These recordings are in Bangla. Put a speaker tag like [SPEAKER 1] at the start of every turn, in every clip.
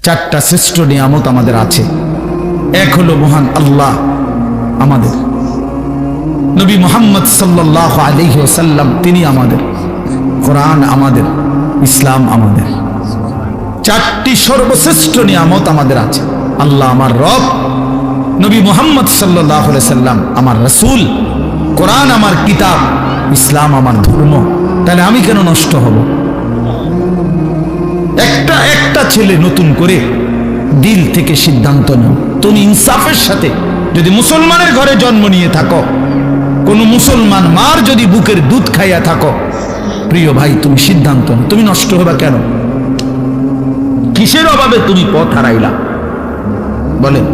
[SPEAKER 1] চারটা শ্রেষ্ঠ নিয়ামত আমাদের আছে। এক হলো মহান আল্লাহ আমাদের, নবী মুহাম্মদ সাল্লাল্লাহু আলাইহি ওয়াসাল্লাম তিনি আমাদের, কোরআন আমাদের, ইসলাম আমাদের। চারটি সর্বশ্রেষ্ঠ নিয়ামত আমাদের আছে। আল্লাহ আমার রব, নবী মুহাম্মদ সাল্লাল্লাহু আলাইহি সাল্লাম আমার রাসূল, কোরআন আমার কিতাব, ইসলাম আমার ধর্ম। তাহলে আমি কেন নষ্ট হব? একটা ছেলে নতুন করে দিল থেকে সিদ্ধান্ত নাও। তুমি ইনসাফের সাথে, যদি মুসলমানের ঘরে জন্ম নিয়ে থাকো, কোন মুসলমান মার যদি বুকের দুধ খাইয়া থাকো, প্রিয় ভাই তুমি সিদ্ধান্ত নাও, তুমি নষ্ট হবা কেন? কিসের অভাবে তুমি পথ হারাইলা? বলেন,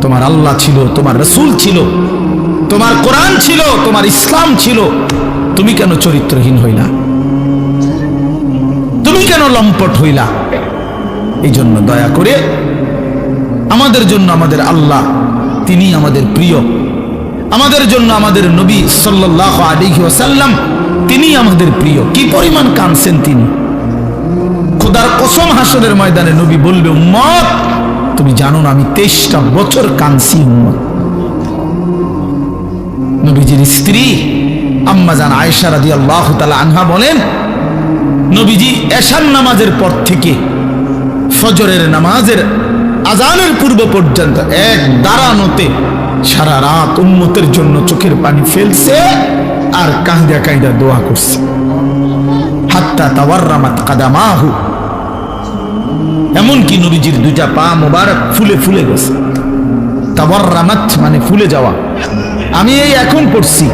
[SPEAKER 1] তোমার আল্লাহ ছিল, তোমার রাসূল ছিল, তোমার কোরআন ছিল, তোমার ইসলাম ছিল, তুমি কেন চরিত্রহীন হইলা? তুমি কেন লম্পট হইলা? এই জন্য দয়া করে আমাদের জন্য আমাদের আল্লাহ তিনি আমাদের প্রিয়, আমাদের জন্য আমাদের নবী সাল্লাল্লাহু আলাইহি ওয়াসাল্লাম তিনি আমাদের প্রিয়। কি পরিমাণ কাঁদছেন তিনি, খোদার কসম হাসরের ময়দানে নবী বলবে, উম্মত তুমি জানো না আমি 23টা বছর কাঁদছি। উম্মত, নবীজির স্ত্রী আম্মা জান আয়েশা রাদিয়াল্লাহু তাআলা আনহা বলেন, নবীজি এশার নামাজের পর থেকে ফজরের নামাজের আজানের পূর্ব পর্যন্ত এক দাঁড়ানোতে সারা রাত উম্মতের জন্য চোখের পানি ফেলছে আর কাঁদা কাঁদা দোয়া করছে। হাত্তা তাওয়াররামাত কাদামাহু, এমনকি নবীজির দুইটা পা মোবারক ফুলে ফুলে গেছে। তাওয়াররামাত মানে ফুলে যাওয়া। আমি এই এখন পড়ছি,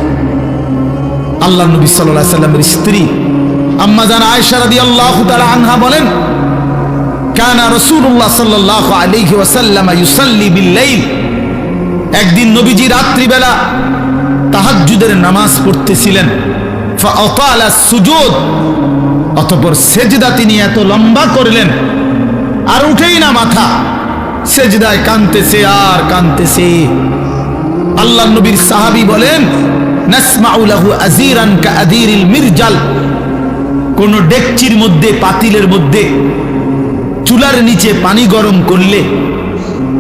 [SPEAKER 1] আল্লাহ নবী সাল্লাল্লাহু আলাইহি সাল্লামের স্ত্রী আম্মা জান আয়েশা রাদিয়াল্লাহু তাআলা আনহা বলেন, কানা রাসূলুল্লাহ সাল্লাল্লাহু আলাইহি ওয়াসাল্লাম ইউসাল্লি বিল-লাইল, একদিন নবীজি রাত্রিবেলা তাহাজ্জুদের নামাজ পড়তেছিলেন। ফাআতালা সুজুদ, অতঃপর সেজদা তিনি এত লম্বা করলেন আর উঠেই না মাথা, সেজদায় কাঁদতেছে আর কাঁদতেছে। আল্লাহ নবীর সাহাবী বলেন, নাসমাউ লাহু আযীরান কাআযীরিল মিরজাল, কোন ডেকচির মধ্যে, পাতিলের মধ্যে চুলার নিচে পানি গরম করলে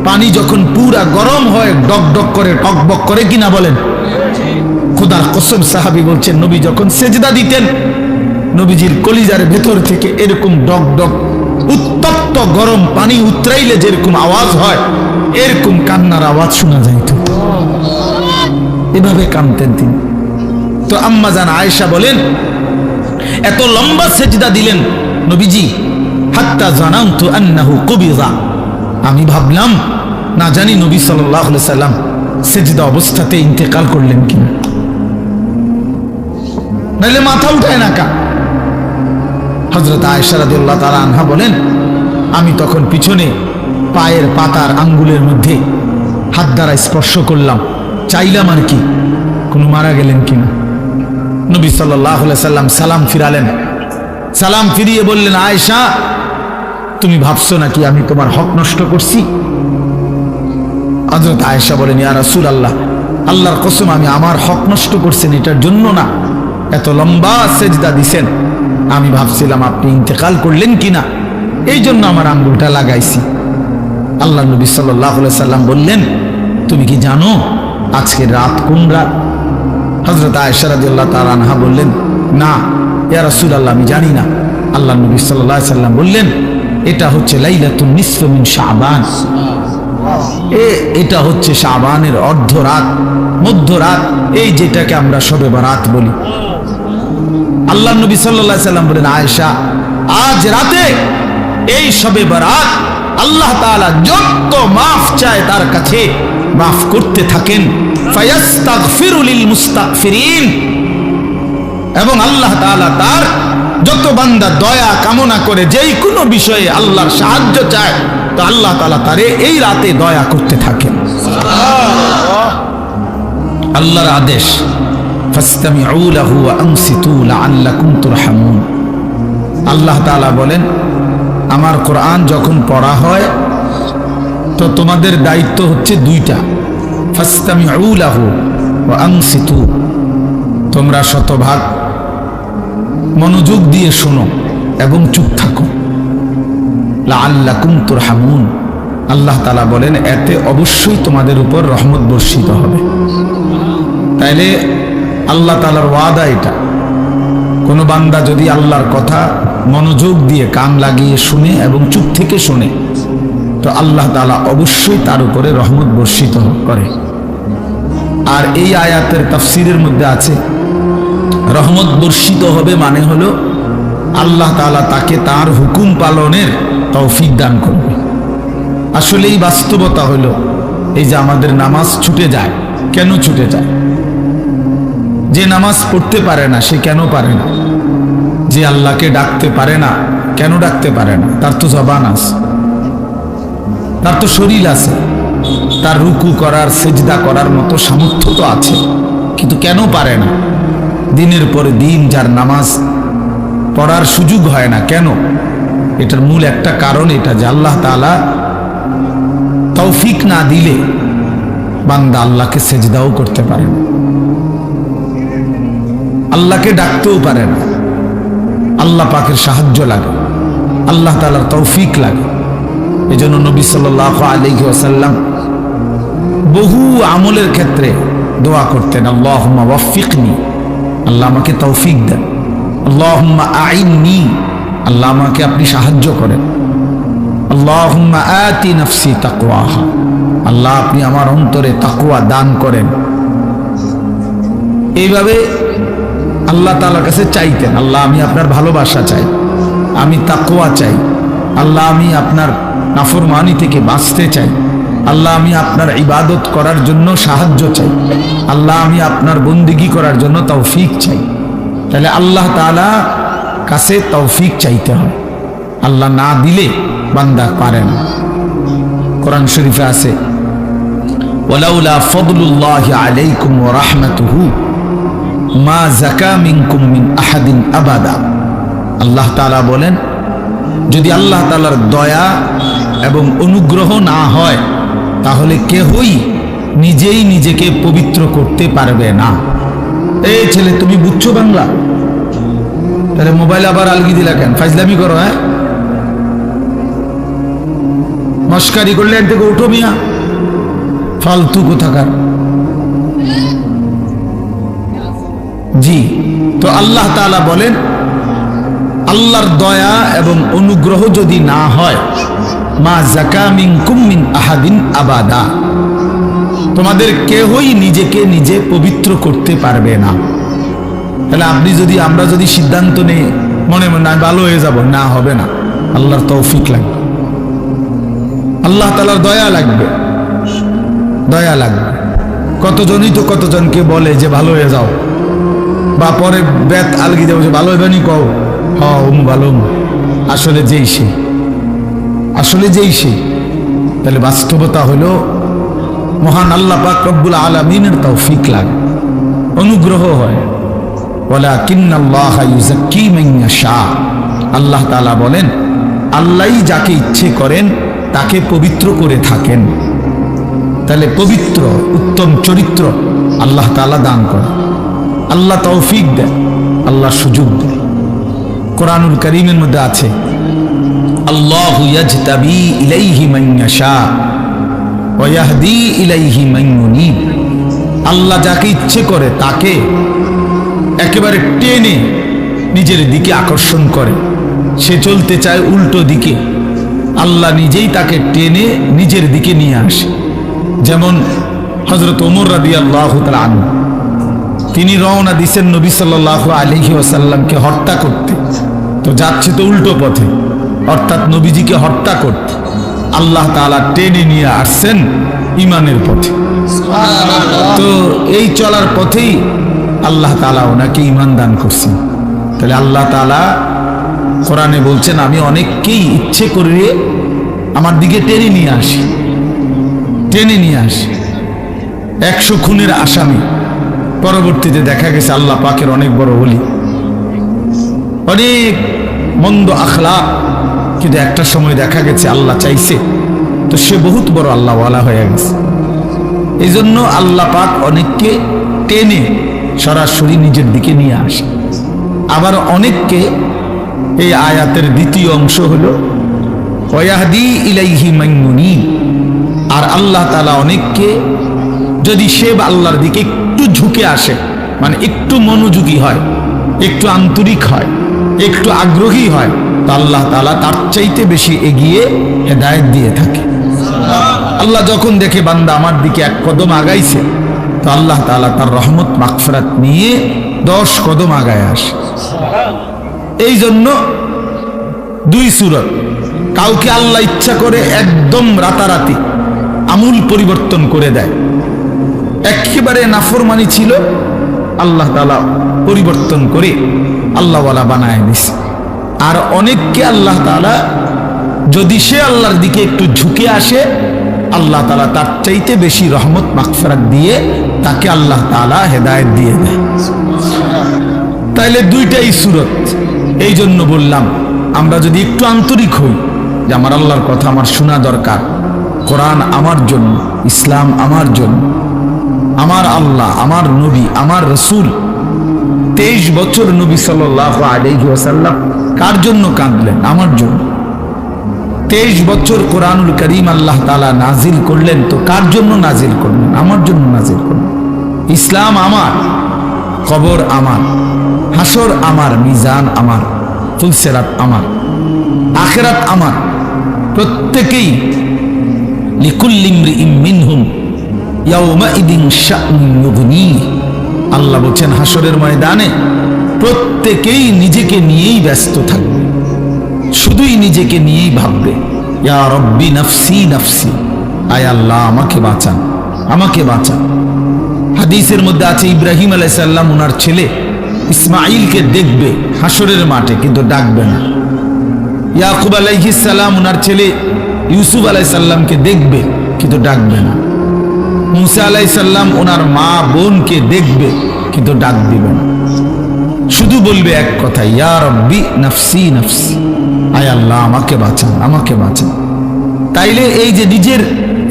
[SPEAKER 1] পানি যখন পুরা গরম হয় ডক ডক করে, টকবক করে কিনা বলেন? খোদার কসম সাহাবী বলছেন, নবী যখন সেজদা দিতেন নবীজির কলিজার ভেতর থেকে এরকম ডক ডক উত্তপ্ত গরম পানি উতরাইলে যেরকম আওয়াজ হয় এরকম কান্নার আওয়াজ শোনা যাইত। এভাবে কাঁদতেন তিনি। তো আম্মা জান আয়েশা বলেন, এত লম্বা সেজদা দিলেন নবীজি, হাত্তা জানান্তু আন্নাহু কুবিযা, আমি ভাবলাম না জানি নবী সাল্লাল্লাহু আলাইহি সাল্লাম সেজদা অবস্থাতে ইন্তেকাল করলেন কিনা, নাহলে মাথা উঠায় না কা। হযরত আয়েশা রাদিয়াল্লাহু তাআলা আনহা বলেন, আমি তখন পিছনে পায়ের পাতার আঙ্গুলের মধ্যে হাত দ্বারা স্পর্শ করলাম, চাইলাম আর কি কোনো মারা গেলেন কিনা। নবী সাল্লাল্লাহু আলাইহি সাল্লাম সালাম ফিরালেন, সালাম ফিরিয়ে বললেন, আয়েশা তুমি ভাবছো নাকি আমি তোমার হক নষ্ট করছি? হযরত আয়েশা বলেন, ইয়া রাসূলুল্লাহ, আল্লাহর কসম আমি আমার হক নষ্ট করছেন এটার জন্য না, এত লম্বা সেজদা দিছেন, আমি ভাবছিলাম আপনি ইন্তেকাল করলেন কিনা, এই জন্য আমার আঙ্গুলটা লাগাইছি। আল্লাহ নবী সাল্লাল্লাহু আলাইহি সাল্লাম বললেন, তুমি কি জানো আজকে রাত কোন রাত? হযরত আয়েশা রাদিয়াল্লাহু তাআলা আনহা বললেন, না ইয়া রাসূলুল্লাহ আমি জানি না। আল্লাহ নবী সাল্লাল্লাহু আলাইহি সাল্লাম বললেন, এটা হচ্ছে লাইলাতুন নিসফ মিন শাবান, এটা হচ্ছে শাবানের অর্ধ রাত, মধ্যরাত, এই যেটাকে আমরা শবে বারাত বলি। আল্লাহ নবী সাল্লাল্লাহু আলাইহি সাল্লাম বলেন, আয়েশা আজ রাতে এই শবে বারাত আল্লাহ তাআলা যত মাফ চায় তার কাছে মাফ করতে থাকেন, ফায়াস্তাগফিরু লিল মুস্তাগফিরিন, এবং আল্লাহ তাআলা তার যত বান্দা দয়া কামনা করে যেই কোনো বিষয়ে আল্লাহর সাহায্য চায় তো আল্লাহ তাআলা তারে এই রাতে দয়া করতে থাকেন। আল্লাহর আদেশ, ফাসতামিউ লাহু ওয়া আনসিতু লাআল্লাকুম তুরহামুন। আল্লাহ তাআলা বলেন, আমার কোরআন যখন পড়া হয় তো তোমাদের দায়িত্ব হচ্ছে দুইটা, ফাসতামিউ লাহু ওয়া আনসিতু, তোমরা শতভাগ মনোযোগ দিয়ে শোনো এবং চুপ থাকো। লাআল্লাকুম তুরহামুন, আল্লাহ তাআলা বলেন এতে অবশ্যই তোমাদের উপর রহমত বর্ষিত হবে। তাইলে আল্লাহ তাআলার ওয়াদা এটা, কোন বান্দা যদি আল্লাহর কথা মনোযোগ দিয়ে কান লাগিয়ে শুনে এবং চুপ থেকে শুনে, তো আল্লাহ তাআলা অবশ্যই তার উপরে রহমত বর্ষিত করে। আর এই আয়াতের তাফসীরের মধ্যে আছে রহমত বর্ষিত হবে মানে হলো আল্লাহ তাআলা তাকে তার হুকুম পালনের তৌফিক দান করবে। আসলে এই বাস্তবতা হলো এই যে আমাদের নামাজ ছুটে যায়। কেন ছুটে যায়? যে নামাজ পড়তে পারে না সে কেন পারে না? যে আল্লাহকে ডাকতে পারে না কেন ডাকতে পারে না? তার তো জবান আছে, তার তো শরীর আছে, তার রুকু করার সেজদা করার মতো সামর্থ্য তো আছে, কিন্তু কেন পারে না? দিনের পর দিন যার নামাজ পড়ার সুযোগ হয় না, কেন? এটার মূল একটা কারণ এটা যে আল্লাহ তাআলা তৌফিক না দিলে বান্দা আল্লাহকে সেজদাও করতে পারে না, আল্লাহকে ডাকতেও পারে না। আল্লাহ পাকের সাহায্য লাগে, আল্লাহ তাআলার তৌফিক লাগে। এজন্য নবী সাল্লাল্লাহু আলাইহি ওয়াসাল্লাম বহু আমলের ক্ষেত্রে দোয়া করতেন, আল্লাহুম্মা ওয়াফফিকনি, আল্লাহ আমাকে তৌফিক দেন। আল্লাহুম্মা আইননি, আল্লাহ আমাকে আপনি সাহায্য করেন। আল্লাহুম্মা আতি নাফসি তাকওয়াহা, আল্লাহ আপনি আমার অন্তরে তাকওয়া দান করেন। এইভাবে আল্লাহ তাআলার কাছে চাইতেন, আল্লাহ আমি আপনার ভালোবাসা চাই, আমি তাকওয়া চাই, আল্লাহ আমি আপনার নাফরমানি থেকে বাঁচতে চাই, আল্লাহ আমি আপনার ইবাদত করার জন্য সাহায্য চাই, আল্লাহ আমি আপনার বন্দেগী করার জন্য তৌফিক চাই। তাহলে আল্লাহ তাআলা কাছে তৌফিক চাইতে হয়, আল্লাহ না দিলে বান্দা পারে না। কোরআন শরীফে আছে ওয়ালাউলা ফাদলুল্লাহি আলাইকুম ওয়া রাহমাতুহু মা যাকা মিনকুম মিন আহাদিন আবাদা। আল্লাহ তাআলা বলেন যদি আল্লাহ তাআলার দয়া এবং অনুগ্রহ না হয় তাহলে কেহই নিজেই নিজেকে পবিত্র করতে পারবে না। এই ছেলে তুমি বুঝছো বাংলা? তাহলে মোবাইল আবার আলগি দিলা কেন? ফাজলামি করো? হ্যাঁ, মস্কারি করলে এক থেকে উঠো মিয়া, ফালতু কোথাকার। জি, তো আল্লাহ তাআলা বলেন আল্লাহর দয়া এবং অনুগ্রহ যদি না হয়, মা যাকা মিনকুম মিন আহাদিন আবাদা, তোমাদের কেহই নিজেকে নিজে পবিত্র করতে পারবে না। তাহলে আপনি যদি আমরা যদি সিদ্ধান্ত নেই মনে মনে ভালো হয়ে যাব, না হবে না। আল্লাহর তৌফিক লাগবে, আল্লাহ তাআলার দয়া লাগবে, দয়া লাগবে। কতজনই তো কতজনকে বলে যে ভালো হয়ে যাও, বা পরে বেত আলগি দেবো যে ভালো হবে নি, কও ভালো, আসলে যেই সে, আসলে যেই সে। তাহলে বাস্তবতা হলো মহান আল্লাহ পাক রব্বুল আলামিনের তৌফিক লাগে, অনুগ্রহ হয়। ওয়ালাকিন্নাল্লাহা ইউযাক্কি মান ইয়াশা, আল্লাহ তাআলা বলেন আল্লাহই যাকে ইচ্ছে করেন তাকে পবিত্র করে থাকেন। তাহলে পবিত্র উত্তম চরিত্র আল্লাহ তাআলা দান করেন, আল্লাহ তৌফিক দেন, আল্লাহ সুযোগ দেন। কোরআনুল কারীমের মধ্যে আছে আল্লাহু ইয়াজতাবি ইলাইহি মান ইয়াশা ওয়া ইয়াহদি ইলাইহি মান ইউনীব। আল্লাহ যাকে ইচ্ছে করে তাকে একেবারে টেনে নিজের দিকে আকর্ষণ করে। সে চলতে চায় উল্টো দিকে, আল্লাহ নিজেই তাকে টেনে নিজের দিকে নিয়ে আসে। যেমন হযরত ওমর রাদিয়াল্লাহু তাআলা আনহু, তিনি রওনা দিয়েছেন নবী সাল্লাল্লাহু আলাইহি ওয়াসাল্লামকে হত্যা করতে, তো যাচ্ছে তো উল্টো পথে, অর্থাৎ নবীজিকে হত্যা করতে। আল্লাহ তাআলা টেনে নিয়ে আসছেন ঈমানের পথে। তো এই চলার পথেই আল্লাহ তাআলা ওনাকে ঈমান দান করছেন। তাহলে আল্লাহ তাআলা কোরআনে বলছেন আমি অনেককেই ইচ্ছে করে আমার দিকে টেনে নিয়ে আসি, টেনে নিয়ে আসি। 100 খুনের আসামি, পরবর্তীতে দেখা গেছে আল্লাহ পাকের অনেক বড় ওলি, অনেক মন্দ আখলাক, কিন্তু একটা সময় দেখা গেছে আল্লাহ চাইছে তো সে বহুত বড় আল্লাহওয়ালা হয়ে গেছে। এই জন্য আল্লাহ পাক অনেককে টেনে সরাসরি নিজের দিকে নিয়ে আসে। আবার অনেককে, এই আয়াতের দ্বিতীয় অংশ হলো ওয়াহদি ইলাইহি মান ইউনীব। আর আল্লাহ তাআলা অনেককে যদি সে আল্লাহর দিকে একটু ঝুঁকে আসে, মানে একটু মনোযোগী হয়, একটু আন্তরিক হয়, একটু আগ্রহী হয়, তো আল্লাহ তাআলা তার চাইতে বেশি এগিয়ে হেদায়েত দিয়ে থাকে। আল্লাহ যখন দেখে বান্দা আমার দিকে এক কদম আগাইছে, তো আল্লাহ তাআলা তার রহমত মাগফিরাত নিয়ে 10 কদম আগায় আসে। এই জন্য 2 সূরত, কাউকে আল্লাহ ইচ্ছা করে একদম রাতারাতি আমূল পরিবর্তন করে দেয়। একেবারে নাফরমানি ছিল, আল্লাহ তাআলা পরিবর্তন করে আল্লাহওয়ালা বানায় দিছে। আর অনেককে আল্লাহ তাআলা যদি সে আল্লাহর দিকে একটু ঝুঁকে আসে, আল্লাহ তাআলা তার চাইতে বেশি রহমত মাগফিরাত দিয়ে তাকে আল্লাহ তাআলা হেদায়েত দিয়ে দেয়। তাইলে 2টাই সূরত। এই জন্য বললাম, আমরা যদি একটু আন্তরিক হই যে আমার আল্লাহর কথা আমার শোনা দরকার, কোরআন আমার জন্য, ইসলাম আমার জন্য, আমার আল্লাহ, আমার নবী, আমার রসুল। 23 বছর নবী সাল্লাল্লাহু আলাইহি ওয়াসাল্লাম কার জন্য কাঁদলেন? আমার জন্য। 23 বছর কোরআনুল কারীম আল্লাহ তাআলা নাজিল করলেন, তো কার জন্য নাজিল করলেন? আমার জন্য নাজিল করলেন। ইসলাম আমার, কবর আমার, হাসর আমার, মিজান আমার, ফুলসিরাত আমার, আখিরাত আমার। প্রত্যেকেই লিকুল্লি ইমরিইম মিনহুম ইয়াউমাইদিন শা'নুন ইউগনি। আল্লাহ বলেন হাসরের ময়দানে প্রত্যেকেই নিজেকে নিয়েই ব্যস্ত থাকবে, শুধুই নিজেকে নিয়েই ভাববে, ইয়া রব্বি নাফসি নাফসি, আয় আল্লাহ আমাকে বাঁচান, আমাকে বাঁচান। হাদিসের মধ্যে আছে ইব্রাহিম আলাইহিস সালাম ওনার ছেলে ইসমাঈলকে দেখবে হাসরের মাঠে, কিন্তু ডাকবে না। ইয়াকুব আলাইহিস সালাম ওনার ছেলে ইউসুফ আলাইহিস সালামকে দেখবে, কিন্তু ডাকবে না। মুসা আলাইহিস সালাম ওনার মা বোনকে দেখবে, কিন্তু ডাক দিবে না। শুধু বলবে এক কথা, ইয়া রব্বি নাফসি নাফসি, আয় আল্লাহ আমাকে বাঁচান, আমাকে বাঁচান। তাইলে এই যে নিজের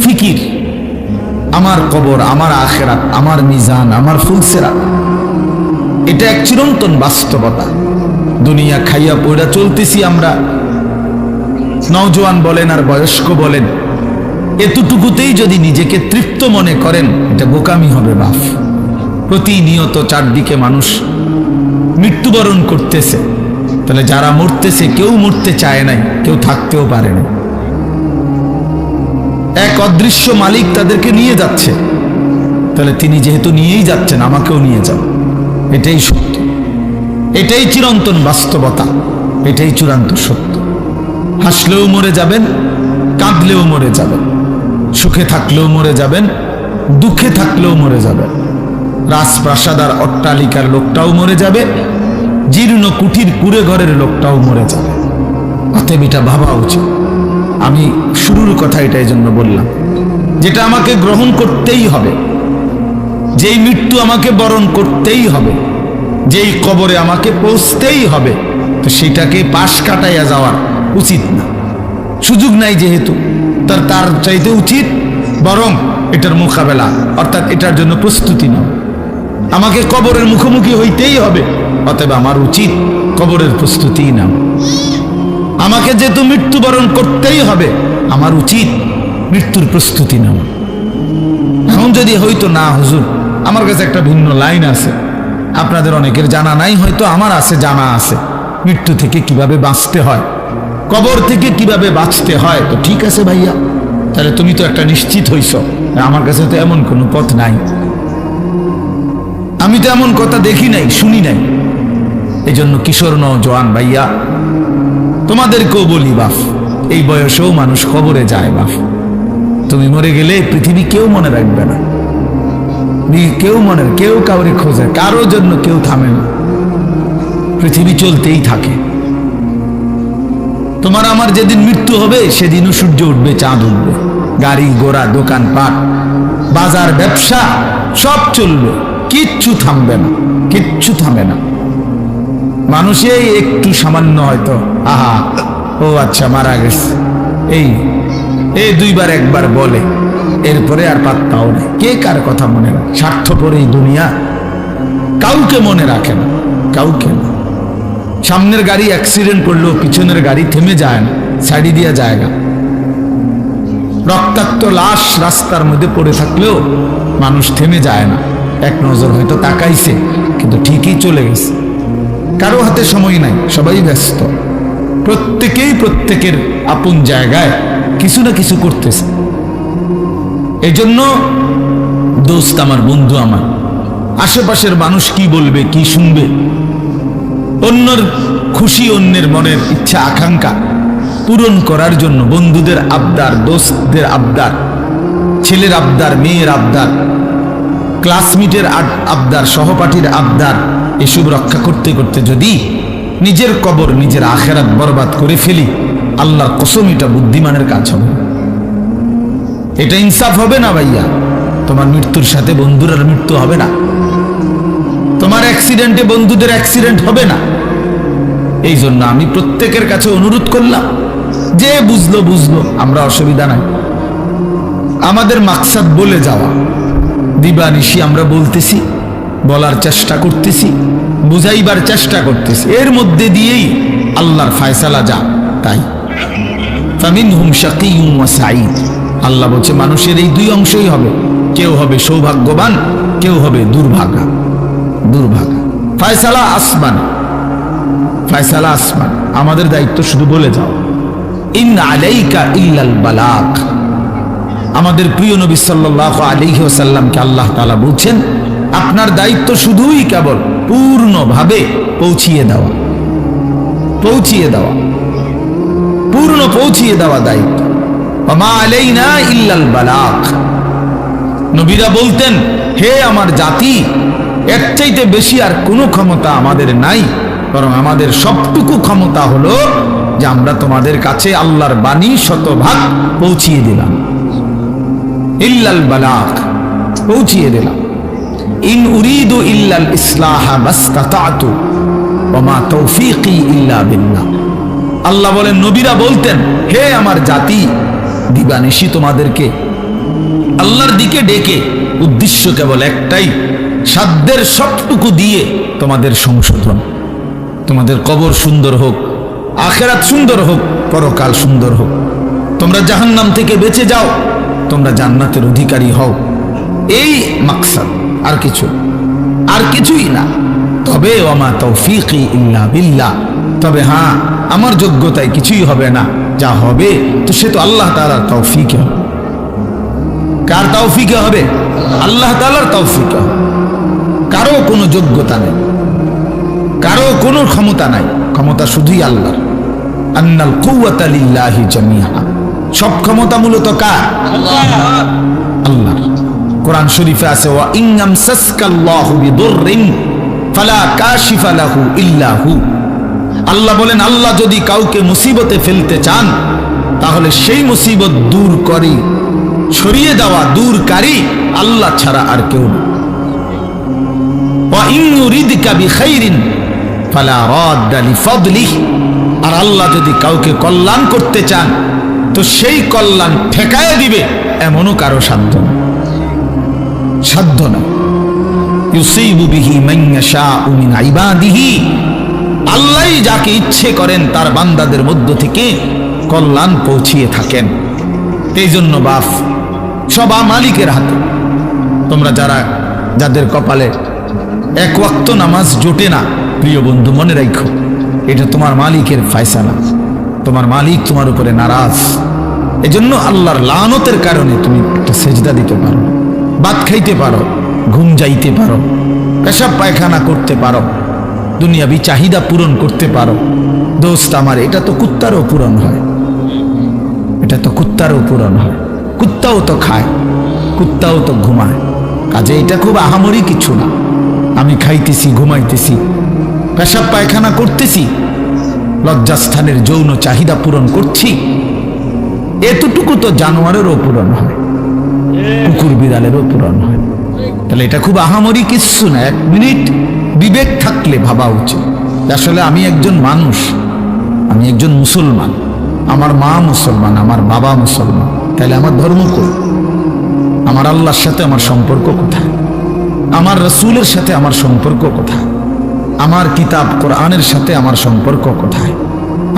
[SPEAKER 1] ফিকির, আমার কবর, আমার আখিরাত, আমার মিজান, আমার ফুলসিরাত, এটা এক চিরন্তন বাস্তবতা। দুনিয়া খাইয়া পড়া চলতেছি আমরা, নওজোয়ান বলেন আর বয়স্ক বলেন, এতটুকুতেই যদি নিজেকে তৃপ্ত মনে করেন, এটা বোকামি হবে বাপ। প্রতিনিয়ত চারদিকে মানুষ মৃত্যুবরণ করতেছে, তাহলে যারা মরতেছে কেউ মরতে চায় নাই, কেউ থাকতেও পারে না। এক অদৃশ্য মালিক তাদেরকে নিয়ে যাচ্ছে, তাহলে তিনি যেহেতু নিয়েই যাচ্ছেন, আমাকেও নিয়ে যান। এটাই সত্য, এটাই চিরন্তন বাস্তবতা, এটাই চূড়ান্ত সত্য। হাসলেও মরে যাবেন, কাঁদলেও মরে যাবেন, সুখে থাকলেও মরে যাবেন, দুঃখে থাকলেও মরে যাবেন। রাজপ্রাসাদ আর অট্টালিকার লোকটাও মরে যাবে, জীর্ণ কুঠির কুড়ে ঘরের লোকটাও মরে যাবে। অতএব এটা ভাবা উচিত। আমি শুরুর কথা এটা এই জন্য বললাম, যেটা আমাকে গ্রহণ করতেই হবে, যেই মৃত্যু আমাকে বরণ করতেই হবে, যেই কবরে আমাকে পৌঁছতেই হবে, তো সেটাকে পাশ কাটাইয়া যাওয়ার উচিত না। সুযোগ নাই যেহেতু, তার চাইতে উচিত বরং এটার মোকাবেলা, অর্থাৎ এটার জন্য প্রস্তুতি নাও। আমাকে কবরের মুখোমুখি হইতেই হবে, অতএব আমার উচিত কবরের প্রস্তুতি নাও। আমাকে যেহেতু মৃত্যুবরণ করতেই হবে, আমার উচিত মৃত্যুর প্রস্তুতি নাও। এখন যদি হয়তো না হুজুর, আমার কাছে একটা ভিন্ন লাইন আছে, আপনাদের অনেকের জানা নাই, হয়তো আমার আছে, জানা আছে, মৃত্যু থেকে কিভাবে বাঁচতে হয়, কবর থেকে কিভাবে বাঁচতে হয়। তো ঠিক আছে ভাইয়া, তাহলে তুমি তো একটা নিশ্চিত হইছ। আমার কাছে তো এমন কোনো পথ নাই, আমি তো এমন কথা দেখি নাই, শুনি নাই। এই জন্য কিশোর নওজোয়ান ভাইয়া, তোমাদেরকেও বলি বাপ, এই বয়সেও মানুষ কবরে যায় বাপ। তুমি মরে গেলে পৃথিবী কেউ মনে রাখবে না, কেউ কাউরে খোঁজে, কারোর জন্য কেউ থামে না, পৃথিবী চলতেই থাকে। তোমার আমার যেদিন মৃত্যু হবে, সেদিনও সূর্য উঠবে, চাঁদ উঠবে, গাড়ি ঘোড়া, দোকানপাট, বাজার, ব্যবসা সব চলবে, কিচ্ছু থামবে না, কিচ্ছু থামে না। মানুষে একটু সামান্য হয়তো আহা ও আচ্ছা মারা গেছে, এই দুইবার একবার বলে, এরপরে আর পাত্তাও নেই। কে কার কথা মনে রাখে? স্বার্থপর এই দুনিয়া, কাউকে মনে রাখে না, কাউকে না। সামনের গাড়ি অ্যাক্সিডেন্ট করলেও পিছনের গাড়ি থেমে যায় না, ছাড়ি দিয়া জায়গা। রক্তাক্ত লাশ রাস্তার মধ্যে পড়ে থাকলেও মানুষ থেমে যায় না, এক নজর হয়তো তাকাইছে কিন্তু ঠিকই চলে গেছে। কারো হাতে সময় নাই, সবাই ব্যস্ত, প্রত্যেকেই প্রত্যেকের আপন জায়গায় কিছু না কিছু করতেছে। এই জন্য দোস্ত আমার, বন্ধু আমার, আশেপাশের মানুষ কি বলবে, কি শুনবে, অন্যের খুশি, অন্যের মনের ইচ্ছা আকাঙ্ক্ষা পূরণ করার জন্য বন্ধুদের আবদার, দোস্তদের আবদার, ছেলের আবদার, মেয়ের আবদার, ক্লাসমেটের আবদার, সহপাঠীর আবদার, এসব রক্ষা করতে করতে যদি নিজের কবর, নিজের আখেরাত বরবাদ করে ফেলি, আল্লাহর কসম এটা বুদ্ধিমানের কাজ হবে। এটা ইনসাফ হবে না ভাইয়া। তোমার মৃত্যুর সাথে বন্ধুরার মৃত্যু হবে না, তোমার অ্যাক্সিডেন্টে বন্ধুদের অ্যাক্সিডেন্ট হবে না। এই জন্য আমি প্রত্যেকের কাছে অনুরোধ করলাম, যে বুঝলো বুঝলো, আমরা অসুবিধা নাই। আমাদের মাকসাদ বলে যাওয়া, দিবানিশি আমরা বলতেছি, বলার চেষ্টা করতেছি, বুঝাইবার চেষ্টা করতেছি, এর মধ্যে দিয়েই আল্লাহর ফায়সালা যা তাই। ফামিনহুম শাকিয়্যুন ওয়া সাঈদ। আল্লাহ বলছে মানুষের এই দুই অংশই হবে, কেউ হবে সৌভাগ্যবান, কেউ হবে দুর্ভাগা। দুর্ভাগা ফায়সালা আসমান, ফায়সালা আসমান। আমাদের দায়িত্ব শুধু বলে যাও, ইন আলাইকা ইল্লাল বালাগ। আমাদের প্রিয় নবী সাল্লাল্লাহু আলাইহি ওয়াসাল্লামকে আল্লাহ তাআলা বলছেন, আপনার দায়িত্ব শুধুই কেবল পূর্ণভাবে পৌঁছিয়ে দেওয়া, পৌঁছিয়ে দেওয়া, পূর্ণ পৌঁছিয়ে দেওয়া দায়িত্ব। ওমা আলাইনা ইল্লাল বালাগ। নবীরা বলতেন, হে আমার জাতি, এর চাইতে বেশি আর কোনো ক্ষমতা আমাদের নাই, বরং আমাদের সবটুকু ক্ষমতা হলো যে আমরা তোমাদের কাছে আল্লাহর বাণী শতভাগ পৌঁছিয়ে দিলাম। ইল্লাল বালাগ, পৌঁছিয়ে দিলাম। ইন উরিদু ইল্লাল ইসলাহা মাসতাতাতু ওয়া মা তৌফীকি ইল্লা বিল্লাহ। আল্লাহ বলেন, নবীরা বলতেন, হে আমার জাতি, দিবানিশি তোমাদেরকে আল্লাহর দিকে ডেকে উদ্দেশ্য কেবল একটাই, সাধ্যের সবটুকু দিয়ে তোমাদের সংশোধন, তোমাদের কবর সুন্দর হোক, আখেরাত সুন্দর হোক, পরকাল সুন্দর হোক, তোমরা জাহান্নাম থেকে বেঁচে যাও, তোমরা জান্নাতের অধিকারী হও। এই মাকসাদ, আর কিছুই না। তবে ওয়ামা তৌফীকি ইল্লা বিল্লাহ, তবে হ্যাঁ, আমার যোগ্যতায় কিছুই হবে না, যা হবে তো সে তো আল্লাহ তাআলার তৌফিকে হবে। কার তৌফিকে হবে? আল্লাহ তাআলার তৌফিকে হবে। কারো কোনো যোগ্যতা নেই, কারো কোনো ক্ষমতা নাই, ক্ষমতা শুধুই আল্লাহর। আন্নাল কুওয়াতা লিল্লাহি জামিআ। সব ক্ষমতা মূলত কার? আল্লাহর। কোরআন শরীফে আছে, ওয়া ইন ইয়ামসাসকাল্লাহু বিদুররিন ফালা কাশিফা লাহু ইল্লা হু। আল্লাহ বলেন, আল্লাহ যদি কাউকে মুসিবতে ফেলতে চান, তাহলে সেই মুসিবত দূর করে, সরিয়ে দেওয়া, দূরকারী আল্লাহ ছাড়া আর কেউ না। ওয়া ইন ইউরিদকা বিখাইরিন ফালা রাদ্দা লিফাদলিহি। আর আল্লাহ যদি কাউকে কল্যাণ করতে চান, তো সেই কল্যাণ ঠেকায় দিবে, এমনও কারো সাধ্য না, সাধ্য না। ইউসিবু বিহি মান ইয়াশাউ মিন ইবাদিহি। আল্লাহই যাকে ইচ্ছে করেন তার বান্দাদের মধ্য থেকে কল্যাণ পৌঁছিয়ে থাকেন। এই জন্য বাপ, সব মালিকের হাতে। তোমরা যাদের কপালে এক ওয়াক্ত নামাজ জোটে না, প্রিয় বন্ধু, মনে রাখো, এটা তোমার মালিকের ফায়সালা। তোমার মালিক তোমার উপরে নারাজ। এজন্য আল্লাহর লানতের কারণে তুমি একটা সেজদা দিতে পারো, ভাত খাইতে পারো, ঘুম যাইতে পারো, পেশাব পায়খানা করতে পারো, দুনিয়াবি চাহিদা পূরণ করতে পারো। দোস্ত আমার, এটা তো কুত্তারও পূরণ হয়, এটা তো কুত্তারও পূরণ হয়। কুত্তাও তো খায়, কুত্তাও তো ঘুমায়, কাজে এটা খুব আহামরি কিছু না। আমি খাইতেছি, ঘুমাইতেছি, পেশাব পায়খানা করতেছি, লজ্জাস্থানের যৌন চাহিদা পূরণ করছি, এতটুকু তো জানোয়ারেরও পূরণ হয়, কুকুর বিড়ালেরও পূরণ হয়। তাহলে এটা খুব আহামরি কিছু না। এক মিনিট বিবেক থাকলে ভাবা উচিত, আসলে আমি একজন মানুষ, আমি একজন মুসলমান, আমার মা মুসলমান, আমার বাবা মুসলমান, তাহলে আমার ধর্ম কই? আমার আল্লাহর সাথে আমার সম্পর্ক কোথায়? আমার রসুলের সাথে আমার সম্পর্ক কোথায়? আমার কিতাব কোরআনের সাথে আমার সম্পর্ক কোথায়?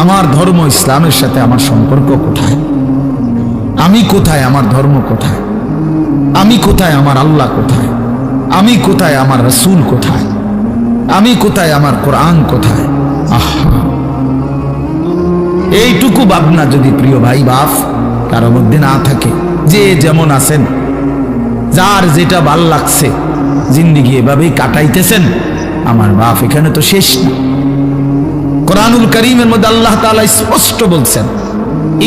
[SPEAKER 1] আমার ধর্ম ইসলামের সাথে আমার সম্পর্ক কোথায়? আমি কোথায়? আমার ধর্ম কোথায়? আমি কোথায়? আমার আল্লাহ কোথায়? আমি কোথায়? আমার রাসূল কোথায়? আমি কোথায়? আমার কোরআন কোথায়? আহা, এইটুকু ভাবনা যদি প্রিয় ভাই বাপ কারো মধ্যে না থাকে, যে যেমন আছেন, যার যেটা ভাল লাগছে জিন্দেগি এভাবেই কাটাইতেছেন, আমার বাপ এখানে তো শেষ না। কোরআনুল কারীমের মধ্যে আল্লাহ তাআলা স্পষ্ট বলছেন,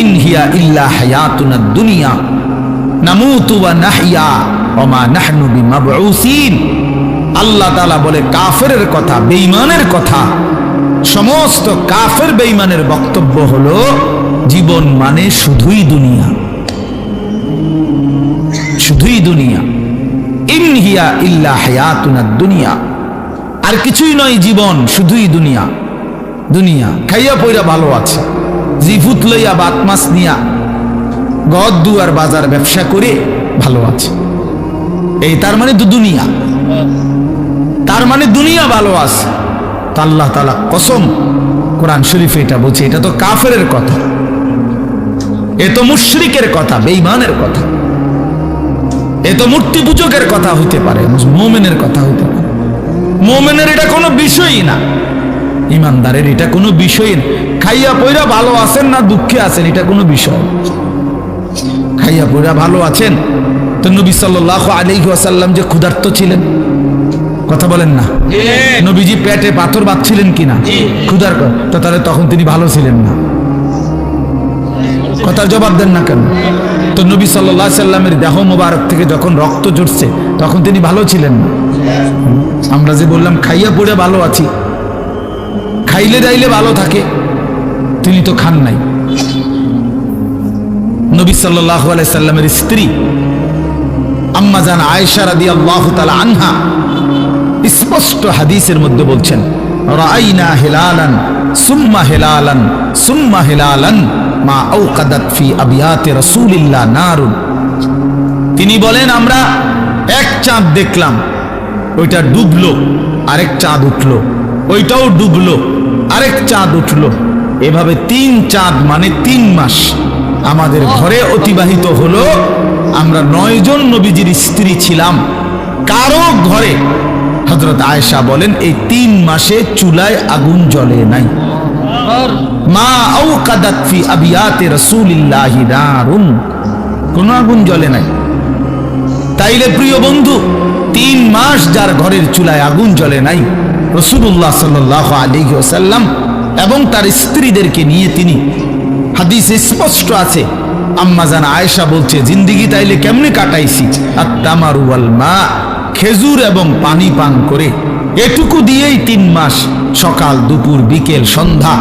[SPEAKER 1] ইন হিয়া ইল্লা হায়াতুনা দুনিয়া নামুতু ওয়া নাহইয়া ওয়া মা নাহনু বিমাবউসিন। আল্লাহ তাআলা বলে কাফেরের কথা, বেঈমানের কথা, সমস্ত কাফের বেঈমানের বক্তব্য হলো জীবন মানে শুধুই দুনিয়া, শুধুই দুনিয়া। ইন হিয়া ইল্লা হায়াতুনা দুনিয়া, আর কিছুই নয় জীবন, শুধুই দুনিয়া। দুনিয়া খাইয়া পইরা ভালো আছে, জিফুত লইয়া বাত মাছ নিয়া ঘর দুয়ার বাজার ব্যবসা করে ভালো আছে, এই তার মানে তো দুনিয়া, তার মানে দুনিয়া ভালো আছে। তা আল্লাহ তাআলা কসম কোরআন শরীফে এটা বলছে, এটা তো কাফেরের কথা, এ তো মুশরিকের কথা, বেঈমানের কথা, এ তো মূর্তি পূজকের কথা হইতে পারে, মুমিনের কথা হইতে পারে। মুমিনের এটা কোনো বিষয়ই না, ইমানদারের এটা কোনো বিষয় না। খাইয়া পয়রা ভালো আছেন না দুঃখে আছেন, এটা কোনো বিষয়। খাইয়া পয়রা ভালো আছেন তো নবী সাল্লাল্লাহু আলাইহি ওয়াসাল্লাম যে ক্ষুধার্ত ছিলেন, কথা বলেন না, নবীজি পেটে পাথর বাঁধছিলেন কিনা ক্ষুধার, তো তাহলে তখন তিনি ভালো ছিলেন না? কথার জবাব দেন না কেন? তো নবী সাল্লাল্লাহু আলাইহি সাল্লামের দেহ মোবারক থেকে যখন রক্ত ঝরছে তখন তিনি ভালো ছিলেন না? আমরা যে বললাম খাইয়া পড়ে ভালো আছি, খাইলে দাইলে ভালো থাকে, তিনি তো খান নাই। নবী সাল্লাল্লাহু আলাইহি সাল্লামের স্ত্রী আম্মা জান আয়েশা রাদিয়াল্লাহু তাআলা আনহা স্পষ্ট হাদিসের মধ্যে বলছেন, রাআইনা হিলালান সুম্মা হিলালান সুম্মা হিলালান মা আওকাদাত ফি আবিয়াতি রাসূলিল্লাহ নারুন। তিনি বলেন আমরা এক চাঁদ দেখলাম, ওইটা ডুবলো, আরেক চাঁদ উঠলো, ওইটাও ডুবলো, আরেক চাঁদ উঠলো, এভাবে 3 চাঁদ মানে 3 মাস আমাদের ঘরে অতিবাহিত হলো। আমরা 9 জন নবীজির স্ত্রী ছিলাম, কারো ঘরে, হযরত আয়েশা বলেন, এই 3 মাসে চুলায় আগুন জ্বলে নাই। মা আওকাদাত ফি আবিয়াতি রাসূলিল্লাহি নারুন, কোন আগুন জ্বলে নাই। তাইলে প্রিয় বন্ধু, 3 মাস যার ঘরের চুলায় আগুন জ্বলে নাই, রাসূলুল্লাহ সাল্লাল্লাহু আলাইহি ওয়াসাল্লাম এবং তার স্ত্রীদেরকে নিয়ে তিনি, হাদিসে স্পষ্ট আছে, আম্মা জান আয়েশা বলছে, জিন্দেগি তাইলে কেমনে কাটাইছি, আত-তামারু ওয়াল মা, খেজুর এবং পানি পান করে, এটুকু দিয়েই 3 মাস, সকাল দুপুর বিকেল সন্ধ্যা,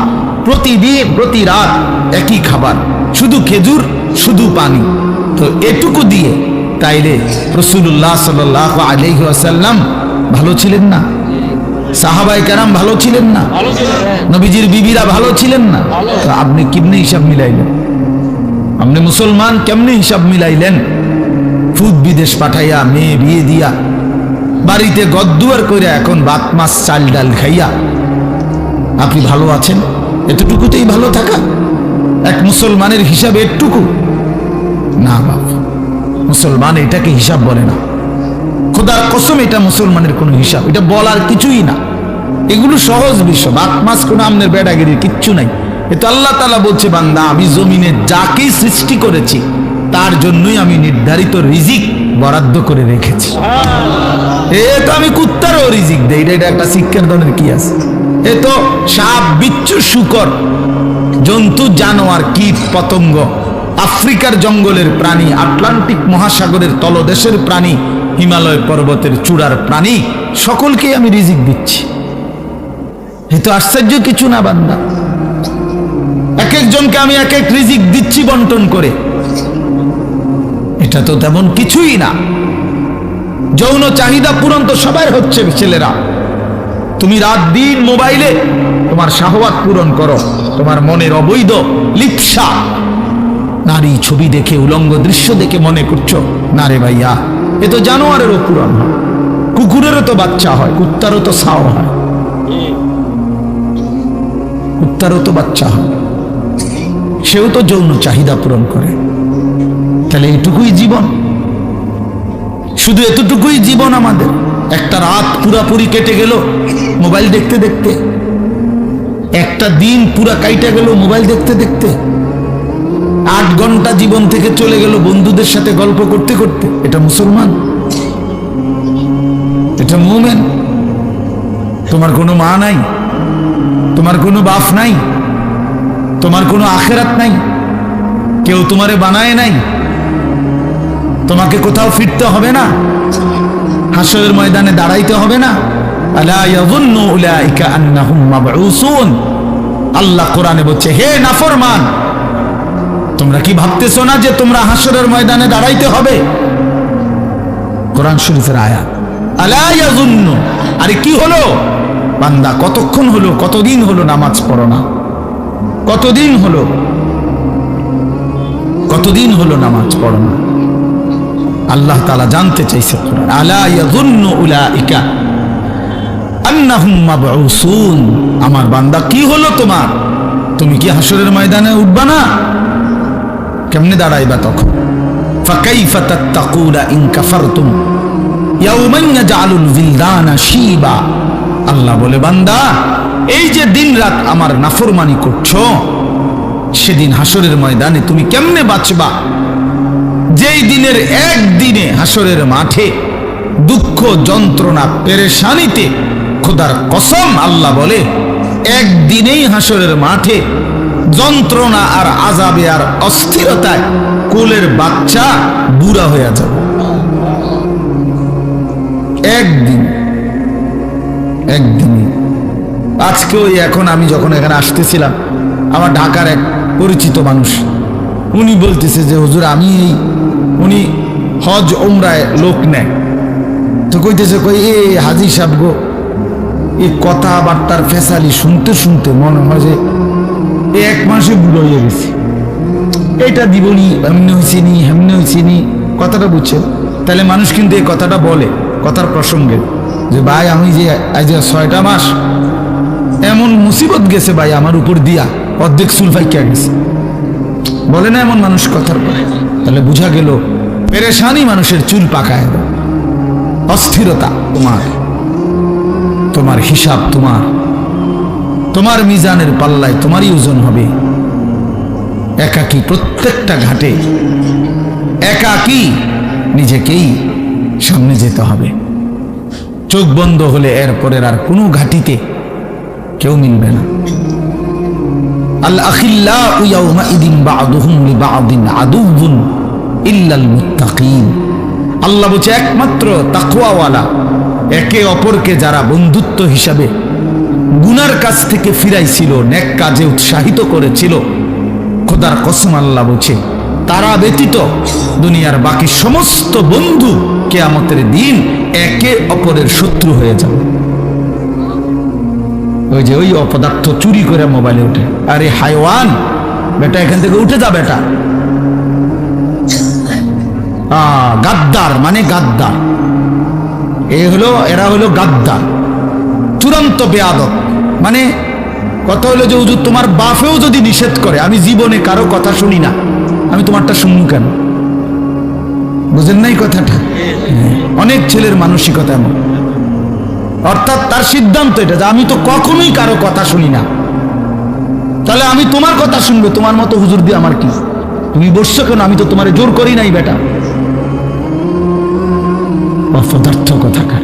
[SPEAKER 1] প্রতিদিন প্রতি রাত একই খাবার, শুধু খেজুর শুধু পানি। তো এটুকু দিয়ে তাইলে রাসূলুল্লাহ সাল্লাল্লাহু আলাইহি ওয়াসাল্লাম ভালো ছিলেন না? সাহাবায়ে কেরাম ভালো ছিলেন না? নবীজির বিবিরা ভালো ছিলেন না? তো আপনি কেমনে হিসাব মিলাইলেন? আপনি মুসলমান কেমনে হিসাব মিলাইলেন? ফুদ বিদেশ পাঠাইয়া, মেয়ে বিয়ে দিয়া, বাড়িতে গদ্দুয়ার করে, এখন ভাত মাছ চাল ডাল খাইয়া আপনি ভালো আছেন? এতটুকুতেই ভালো থাকা এক মুসলমানের হিসাব? এটুকু না বাবা, মুসলমান এটাকে হিসাব বলে না। খোদার কসম, এটা মুসলমানের কোনো হিসাব, এটা বলার কিছুই না। এগুলো সহজ বিষয়, ভাত মাছ কোনো আমনের বেড়াগিরির কিচ্ছু নাই। এতো আল্লাহ তাআলা বলছে, বান্দা আমি জমিনে যাকে সৃষ্টি করেছি তার জন্যই আমি নির্ধারিত রিজিক বরাদ্দ করে রেখেছি। এ তো আমি কুত্তারও রিজিক দেই, এটা একটা শিক্ষার ধরনের কি আছে? এ তো সাপ বিচ্ছু শুকর, জন্তু জানোয়ার কীট পতঙ্গ, আফ্রিকার জঙ্গলের প্রাণী, আটলান্টিক মহাসাগরের তলদেশের প্রাণী, হিমালয় পর্বতের চূড়ার প্রাণী, সকলকে আমি রিজিক দিচ্ছি। এ তো আশ্চর্য কিছু না বান্দা, এক একজনকে আমি এক এক রিজিক দিচ্ছি বন্টন করে, এটা তো তেমন কিছুই না। যৌন চাহিদা পূরণ তো সবাই হচ্ছে ছেলেরা, তুমি রাত দিন মোবাইলে তোমার শাহওয়াত পূরণ করো, তোমার মনের অবৈধ লিপ্সা, নারী ছবি দেখে, উলঙ্গ দৃশ্য দেখে মনে করছো না রে ভাইয়া, এ তো জানোয়ারেরও পূরণ হয়, কুকুরেরও তো বাচ্চা হয়, কুত্তারও তো ছাও হয়। কুত্তারও তো বাচ্চা হয়, সেও তো যৌন চাহিদা পূরণ করে। তাহলে এটুকুই জীবন, শুধু এতটুকুই জীবন আমাদের। একটা রাত পুরাপুরি কেটে গেল মোবাইল দেখতে দেখতে, একটা দিন পুরা কাইটা গেল মোবাইল দেখতে দেখতে, 8 ঘন্টা জীবন থেকে চলে গেল বন্ধুদের সাথে গল্প করতে করতে। এটা মুসলমান? এটা মুমিন? তোমার কোনো মা নাই, তোমার কোনো বাপ নাই, তোমার কোনো আখিরাত নাই, কেউ তোমারে বানায় নাই, তোমাকে কোথাও ফিরতে হবে না, হাসরের ময়দানে দাঁড়াইতে হবে না। আলা ইয়াযুন্নু উলাইকা আন্নাহুম মাবউসুন। আল্লাহ কোরআনে বলছে, হে নাফরমান, তোমরা কি ভাবতেছো না যে তোমরা হাসরের ময়দানে দাঁড়াইতে হবে? কোরআন শরীফের আয়াত। আলা ইয়াযুন্নু, আরে কি হলো বান্দা, কতক্ষণ হলো, কতদিন হলো নামাজ পড়ো না? কতদিন হলো, কতদিন হলো নামাজ পড়ো না? আল্লাহ তাআলা জানতে চাইছে কোরআন, আলা ইয়াযুন্নু উলাইকা আন্নাহুম মাবউসুন। আমার বান্দা কি হলো তোমার? তুমি কি হাসরের ময়দানে উঠবা না? কেমনে দাঁড়াইবা তখন? ফাকাইফা তাত্তাকুনা ইন কাফারতুম ইয়াওমান ইয়াজআলুল বিলদানা শিবা। আল্লাহ বলে, বান্দা এই যে দিন রাত আমার নাফরমানি করছো, সেদিন হাসরের ময়দানে তুমি কেমনে বাঁচবা? যেই দিনের একদিনে হাসরের মাঠে দুঃখ যন্ত্রণা পেরেশানিতে, খোদার কসম আল্লাহ বলে, একদিনেই হাসরের মাঠে যন্ত্রণা আর আযাবে আর অস্থিরতায় কোলের বাচ্চা বুড়া হয়ে যাবে। একদিন, একদিনই। আজকে ওই এখন আমি যখন এখানে আসতেছিলাম, আমার ঢাকার এক পরিচিত মানুষ, উনি বলতেছে যে হুজুর আমি এই, উনি হজ ওমরায় লোক নেয়, তো কইতেছে কই এ হাজি সাহেব গো, এই কথাবার্তার ফেসালি শুনতে শুনতে মনে হয় যে 1 মাসে বুড়ো হয়ে গেছি, এটা দিবনি, এমনি হয়েছি নি, হেমনি হয়েছি নি, কথাটা বুঝছেন? তাহলে মানুষ কিন্তু এই কথাটা বলে কথার প্রসঙ্গে যে ভাই আমি যে আজ 6টা মাস এমন মুসিবত গেছে ভাই আমার উপর দিয়া, অর্ধেক চুল ফাইকা গেছে, বলে না এমন মানুষ কথার পরে? তাহলে বুঝা গেল পেরেশানি মানুষের চুল পাকায়, অস্থিরতা তোমার, তোমার হিসাব তোমার, তোমার মিজানের পাল্লায় তোমারই ওজন হবে। একাকী প্রত্যেকটা ঘাটে একাকী নিজেকেই সামনে যেতে হবে। চোখ বন্ধ হলে এরপরের আর কোনো ঘাটিতে কেউ মিলবে না। আল আখিল্লাউ ইয়াউমাইদিন বা'দুহুম লিবা'দিন আদুউন ইল্লাল মুত্তাকিন। আল্লাহ বলছে একমাত্র তাকওয়াওয়ালা একে অপরকে যারা বন্ধুত্ব হিসাবে গুনার কাছ থেকে ফিরাইছিল, নেক কাজে উৎসাহিত করেছিল, খোদার কসম আল্লাহ বলছে তারা ব্যতীত দুনিয়ার বাকি সমস্ত বন্ধু কিয়ামতের দিন একে অপরের শত্রু হয়ে যাবে। ওই যে ওই অপদার্থ চুরি করে মোবাইলে উঠে, আরে হাইওয়ান বেটা এখান থেকে উঠে যা বেটা, গাদ্দার মানে গাদ্দার, এরা হলো গাদ্দার, চূড়ান্ত বেয়াদব। মানে কথা হলো যে হুজুর তোমার বাপেও যদি নিষেধ করে, আমি জীবনে কারো কথা শুনি না, আমি তোমারটা শুনবো কেন? বুঝেন নাই কথাটা? অনেক ছেলের মানসিকতা এমন, অর্থাৎ তার সিদ্ধান্ত এটা যে আমি তো কখনোই কারো কথা শুনি না, তাহলে আমি তোমার কথা শুনবো, তোমার মতো হুজুর দিয়ে আমার কি? তুমি বসছো কেন? আমি তো তোমারে জোর করি নাই বেটা। অপদার্থ কথাকার,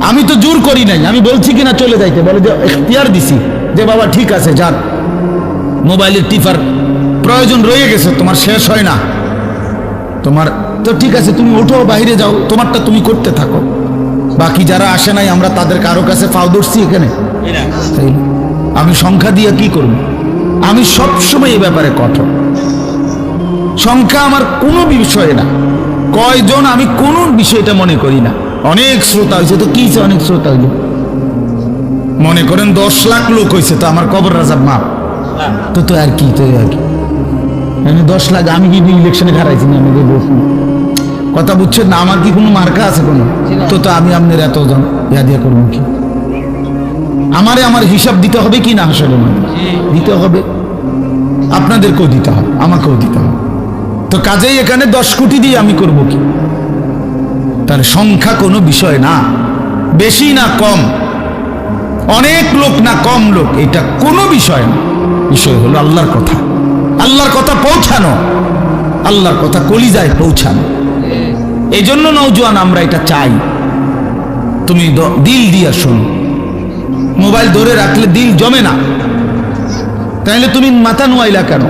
[SPEAKER 1] আমি তো জোর করি নাই, আমি বলছি কিনা চলে যাইতে, বলে যে ইখতিয়ার দিছি যে বাবা ঠিক আছে যান, মোবাইলের টিপার প্রয়োজন রয়ে গেছে, তোমার শেষ হয় না, তোমার তো ঠিক আছে, তুমি ওঠো বাইরে যাও, তোমারটা তুমি করতে থাকো, বাকি যারা আসে নাই আমরা তাদের কারো কাছে ফাও ধরছি এখানে? আমি সংখ্যা দিয়ে কি করব? আমি সবসময় এই ব্যাপারে কঠোর। সংখ্যা আমার কোনো বিষয় না, কয়জন আমি কোনো বিষয়টা মনে করি না। অনেক শ্রোতা হয়েছে তো কি, অনেক শ্রোতা হইল, মনে করেন 10 লাখ লোক হয়েছে তো আমার কবর রাজাব মাপ, তো আর কি, তো আর কি 10 লাখ, আমি কি ইলেকশনে হারাইছি না? আমি কথা বুঝছেন না? আমার কি কোনো মার্কা আছে কোনো? তো আমি আপনার এত ইয়া দিয়ে করবো কি? আমারে আমার হিসাব দিতে হবে কি না? হাসরের ময়দানে দিতে হবে, আপনাদেরকেও দিতে হবে, আমাকেও দিতে হবে। তো কাজেই এখানে 10 কোটি দিয়ে আমি করব কি? তার সংখ্যা কোনো বিষয় না, বেশি না কম, অনেক লোক না কম লোক, এটা কোনো বিষয় না। বিষয় হলো আল্লাহর কথা, আল্লাহর কথা পৌঁছানো, আল্লাহর কথা কলিজায় পৌঁছানো। এই জন্য নওজোয়ান আমরা এটা চাই, তুমি দিল দিয়া শোনো। মোবাইল ধরে রাখলে দিল জমে না, তাইলে তুমি মাথা নোয়াইলা কেন?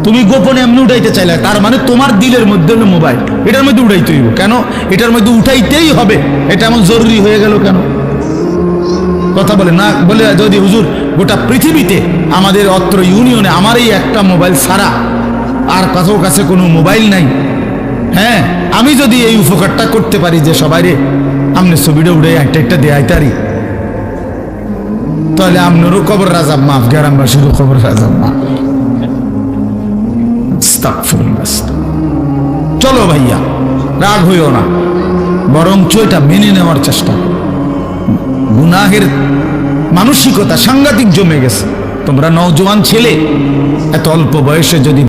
[SPEAKER 1] তুমি গোপনে এমনি উঠাইতে চাইলে, তার মানে তোমার দিলের মধ্যে হলো মোবাইল, এটার মধ্যে উঠাইতে হইব কেন? এটার মধ্যে উঠাইতেই হবে, এটা এমন জরুরি হয়ে গেল কেন? কথা বলে না, বলে যদি হুজুর গোটা পৃথিবীতে আমাদের অত্র ইউনিয়নে আমার এই একটা মোবাইল ছাড়া আর কাছে কাছে কোনো মোবাইল নাই, হ্যাঁ, আমি যদি এই উপকারটা করতে পারি যে সবাই রে আমনে ছবিটা উঠে একটা দেয়াইতারি, তাহলে আপনারও কবর রাজাব মাফ, গ্রামবাসীরও কবর রাজাব মাফ। চলো ভাইয়া, রাগ হইও না, বরঞ্চ এটা মেনে নেওয়ার চেষ্টা। গুনাহের মানসিকতা সাংঘাতিক জমে গেছে। তোমরা নওজোয়ান ছেলে, এত অল্প বয়সে যদি